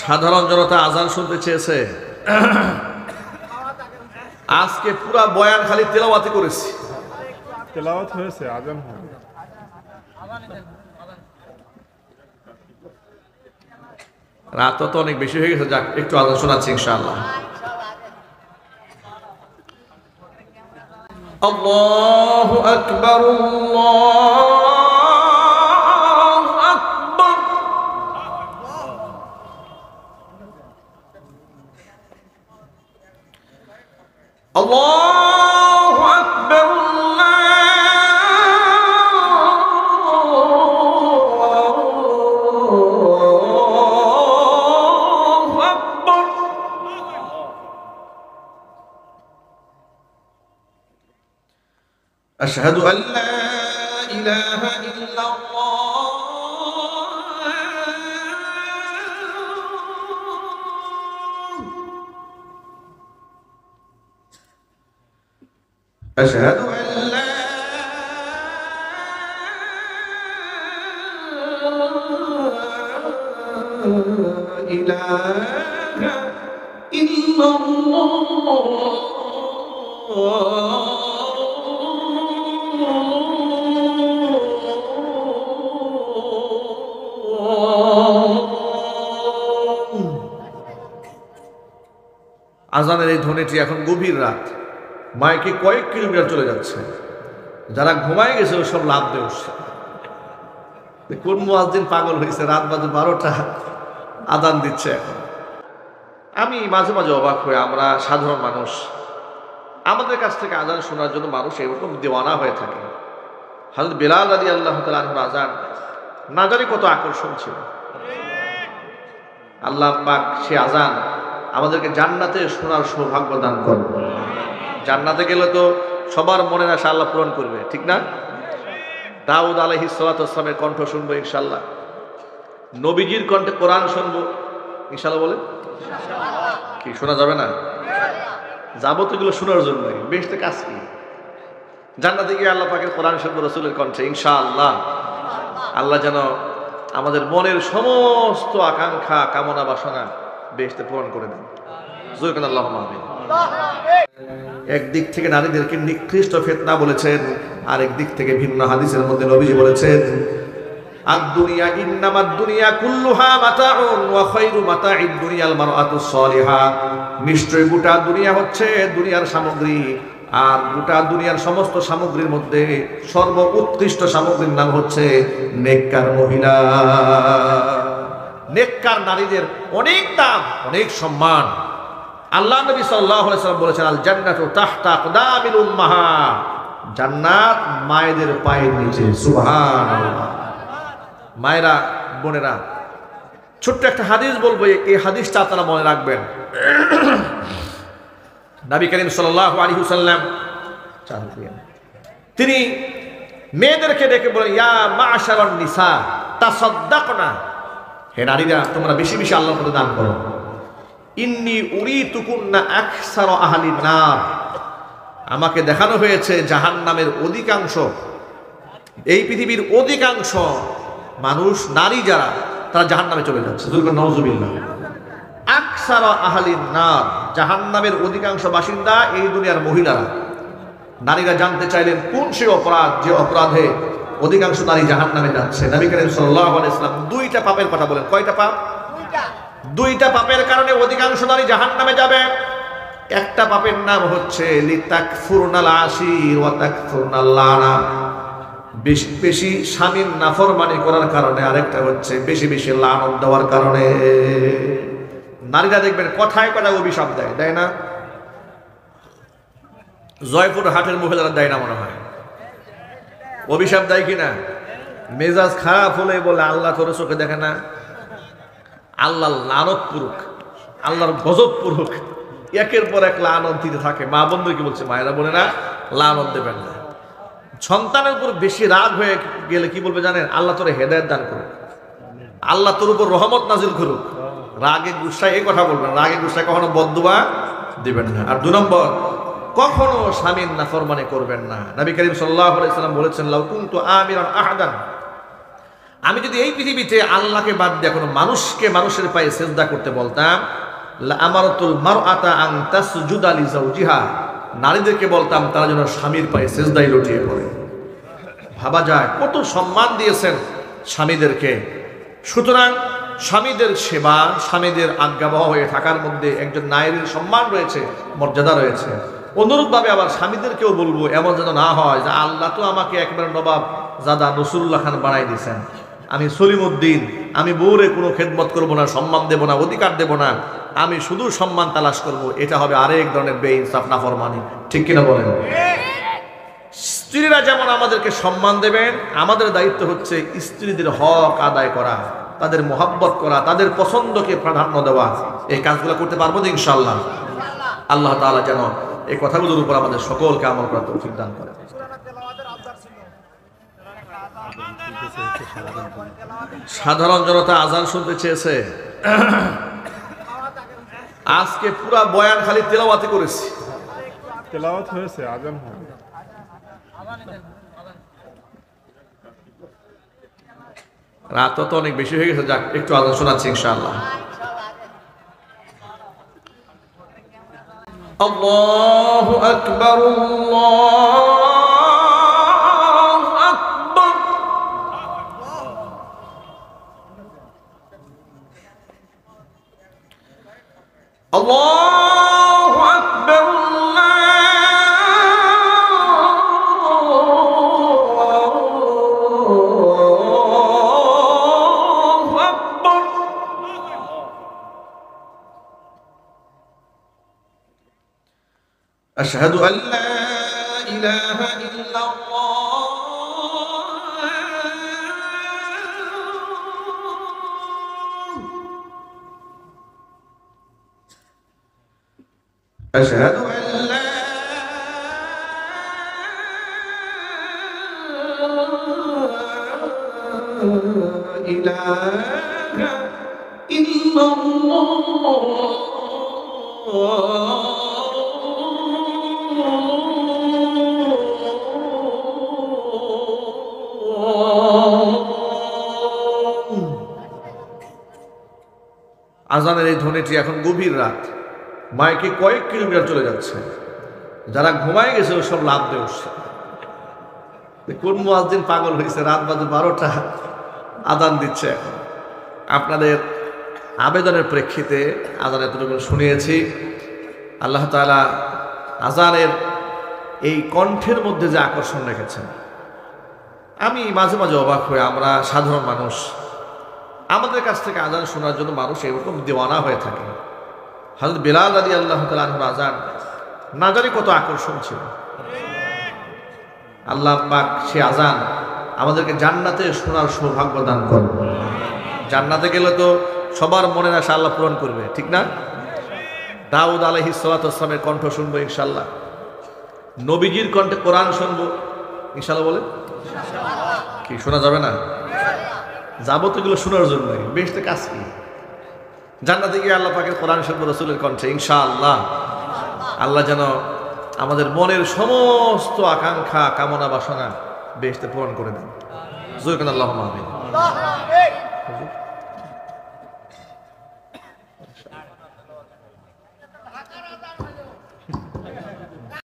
সাধারণ জনতা আজান শুনতে চেয়েছে। আজকে পুরা বয়ান খালি তেলাওয়াতি করেছি। তেলাওয়াত হয়েছে, আজান হয়। রাত তো অনেক বেশি হয়ে গেছে, যাক একটু আজান শোনাচ্ছি ইনশাআল্লাহ। আল্লাহু আকবার, আল্লাহু আকবার। আল্লাহু আকবার, আল্লাহু আকবার। আশহাদু আল্লা ইলাহা ইল্লাল্লাহ। أشهد أن لا إله إلا আজানের এই ধ্বনিটি এখন গভীর রাত, মাইকে কয়েক কিলোমিটার চলে যাচ্ছে। যারা ঘুমায় গেছে সব লাভ দিয়ে উঠছে। কোন মুয়াজ্জিন পাগল হয়েছে, রাত বাজে 12টা আজান দিচ্ছে এখন। আমি মাঝে মাঝে অবাক হয়ে, আমরা সাধারণ মানুষ, আমাদের কাছ থেকে আজান শোনার জন্য মানুষ এরকম দেওয়ানা হয়ে থাকে। হযরত বেলাল রাদিয়াল্লাহু তাআলা আনহুর আজান না জানি কত আকর্ষণ ছিল। আল্লাহ পাক সে আজান আমাদেরকে জান্নাতে শোনার সৌভাগ্য দান করুন। জান্নাতে গেলে তো সবার মনের আশা আল্লাহ পূরণ করবে, ঠিক না? দাউদ আলাইহিস সালাতু ওয়াস সালামের কণ্ঠ শুনবো ইনশাআল্লাহ, নবীজির কণ্ঠে কোরআন শুনবো ইনশাআল্লাহ। বলে কি শোনা যাবে না? যাবো তো এগুলো শোনার জন্যই। বেহেশতে কাজ কি? জান্নাতে গিয়ে আল্লাহ পাকের কোরআন শুনবো রাসূলের কণ্ঠে ইনশাআল্লাহ। আল্লাহ যেন আমাদের মনের সমস্ত আকাঙ্ক্ষা, কামনা, বাসনা বেহেশতে পূরণ করে দেন। জোরে বলেন আল্লাহুম্মা আমিন। একদিক থেকে নারীদেরকে নিকৃষ্ট ফিতনা বলেছেন, আরেক দিক থেকে ভিন্ন হাদিসের মধ্যে নবীজি বলেছেন, আদ-দুনিয়া ইন্নামাদ দুনিয়া কুল্লুহা মাতাউন ওয়া খায়রু মাতাইদ দুনিয়াল মারআতুস সালিহা। নিশ্চয় গোটা দুনিয়া হচ্ছে দুনিয়ার সামগ্রী, আর গোটা দুনিয়ার সমস্ত সামগ্রীর মধ্যে সর্বোৎকৃষ্ট সামগ্রীর নাম হচ্ছে নেককার মহিলা। নেককার নারীদের অনেক দাম, অনেক সম্মান। আল্লাহ নবী সাল্লাল্লাহু আলাইহি ওয়াসাল্লাম বলেছেন, আল জান্নাতু তাহতা আকদামিল উম্মাহাত। জান্নাত মায়েদের পায়ের নিচে। সুবহানাল্লাহ। মায়েরা, বোনেরা, ছোট্ট একটা হাদিস বলবো, এই হাদিসটা আপনারা মনে রাখবেন। নবী করিম সাল্লাল্লাহু আলাইহি ওয়াসাল্লাম তিনি মেয়েদেরকে ডেকে বলেন, ইয়া মা'শারান নিসা তাসাদ্দাকনা। হে নারীরা, তোমরা বেশি বেশি আল্লাহর পথে দান করো। ইন্নী উরিতুকুন্না আকসারা আহলিন নার। আমাকে দেখানো হয়েছে জাহান্নামের অধিকাংশ, এই পৃথিবীর অধিকাংশ মানুষ, নারী যারা, তারা জাহান্নামে চলে যাচ্ছে। নাউযুবিল্লাহ। আকসারা আহলিন নার, জাহান্নামের অধিকাংশ বাসিন্দা এই দুনিয়ার মহিলারা। নারীরা জানতে চাইলেন কোন সেই অপরাধ, যে অপরাধে অধিকাংশ নারী জাহান্নামে যাচ্ছে। নবী করিম সাল্লাল্লাহু আলাইহি ওয়াসাল্লাম দুইটা পাপের কথা বলেন। কয়টা পাপ? দুইটা পাপের কারণে অধিকাংশ নারী জাহান্নামে যাবে। একটা পাপের নাম হচ্ছে লিতাকফুরনাল আশির ওয়া তাকফুরনাল লানা, বেশি বেশি স্বামীর নাফরমানি করার কারণে। আরেকটা হচ্ছে বেশি বেশি লানত দেওয়ার কারণে। নারীরা দেখবেন কথায় কথায় অভিশাপ দেয়, দেয় না? জয়পুর হাটের মহিলারা দেয় না মনে হয়? অভিশাপ দেয় কিনা? মেজাজ খারাপ হলে বলে, আল্লাহ তোর চোখে দেখে না? আল্লাহ লানত পুরুক, আল্লাহর গজব পুরুক, একের পর এক লানত দিতে থাকে। মা বন্ধু কি বলছে, মায়েরা বলে না লানত দেবেন না। সন্তানের উপর বেশি রাগ হয়ে গেলে কি বলবে জানেন? আল্লাহ তোর হেদায়েত দান করুক, আল্লাহ তোর উপর রহমত নাজিল করুক। রাগে গুসায় এই কথা বলবেন, রাগে গুসায় কখনো বদদুয়া দিবেন না। আর 2 নম্বর, কখনো স্বামীর নাফরমানি করবেন না। নবী করিম সাল্লাল্লাহু আলাইহি ওয়াসাল্লাম বলেছেন, লাউ কুনতু আমিরান আহাদান আমি যদি এই পৃথিবীতে আল্লাহকে বাদ দিয়ে কোনো মানুষকে মানুষের পায়ে সেজদা করতে বলতাম, লা আমারাতুল মারআতা আন তাসজুদা লিজাওজিহা, নারীদেরকে বলতাম তারা যেন স্বামীর পায়ে সেজদায় লুটিয়ে পড়ে। ভাবা যায় কত সম্মান দিয়েছেন স্বামীদেরকে। সুতরাং স্বামীদের সেবা, স্বামীদের আজ্ঞাবহ হয়ে থাকার মধ্যে একজন নারীর সম্মান রয়েছে, মর্যাদা রয়েছে। অনুরূপভাবে আবার স্বামীদেরকেও বলবো, এমন যেন না হয় যে আল্লাহ তো আমাকে একবার নবাব জাদা নসরুল্লাহ খান বানাই দিয়েছেন, আমি সলিমউদ্দিন, আমি বউরে কোনো খেদমত করবো না, সম্মান দেব না, অধিকার দেব না, আমি শুধু সম্মান তালাশ করব। এটা হবে আরেক ধরনের বেইনসাফ, নাফরমানি। ঠিক কিনা বলেন? স্ত্রীরা যেমন আমাদেরকে সম্মান দেবেন, আমাদের দায়িত্ব হচ্ছে স্ত্রীদের হক আদায় করা, তাদের মোহাব্বত করা, তাদের পছন্দকে প্রাধান্য দেওয়া। এই কাজগুলো করতে পারবো তো ইনশাআল্লাহ? আল্লাহ তাআলা যেন এই কথাগুলোর উপর আমাদের সকলকে আমল করার তৌফিক দান করেন। সাধারণ জনতা আজান শুনতে চেয়েছে। আজকে পুরা বয়ান খালি তেলাওয়াতি করেছি। তেলাওয়াত হয়েছে, আজান হয়। রাত তো অনেক বেশি হয়ে গেছে, যাক একটু আজান শোনাচ্ছি ইনশাআল্লাহ। আল্লাহু আকবার, আল্লাহু আকবার। আল্লাহু আকবার, আল্লাহু আকবার। أشهد أن لا إله إلا الله أشهد أن لا إله إلا الله আজানের এই ধ্বনিটি এখন গভীর রাত, মাইকে কয়েক কিলোমিটার চলে যাচ্ছে। যারা ঘুমায় গেছে ও সব লাভ দিয়ে উঠছে। কোন মুয়াজ্জিন পাগল হয়েছে, রাত বাজে 12টা, আজান দিচ্ছে এখন। আপনাদের আবেদনের প্রেক্ষিতে আজান এতটুকু শুনিয়েছি। আল্লাহ তাআলা আজানের এই কণ্ঠের মধ্যে যে আকর্ষণ রেখেছেন, আমি মাঝে মাঝে অবাক হয়ে, আমরা সাধারণ মানুষ, আমাদের কাছ থেকে আজান শোনার জন্য মানুষ এরকম দেওয়ানা হয়ে থাকে। হযরত বেলাল রাদিয়াল্লাহু তাআলা আনহুর আজান না জানি কত আকর্ষণ ছিল। আল্লাহ পাক সে আজান আমাদেরকে জান্নাতে শোনার সৌভাগ্য দান করুন। জান্নাতে গেলে তো সবার মনের আশা আল্লাহ পূরণ করবে, ঠিক না? দাউদ আলাইহিস সালাতু ওয়াস সালামের কণ্ঠ শুনবো ইনশাআল্লাহ, নবীজির কণ্ঠে কোরআন শুনবো ইনশাআল্লাহ। বলে কি শোনা যাবে না? যাবো তো এগুলো শোনার জন্য, বেহেশতে কাজ কি? জান্নাতে গিয়ে আল্লাহ পাকের কোরআন শুনবো রাসূলের কণ্ঠে ইনশাআল্লাহ। আল্লাহ যেন আমাদের মনের সমস্ত আকাঙ্ক্ষা, কামনা, বাসনা বেহেশতে পূরণ করে দেন। জোরে আল্লাহুম্মা আমিন।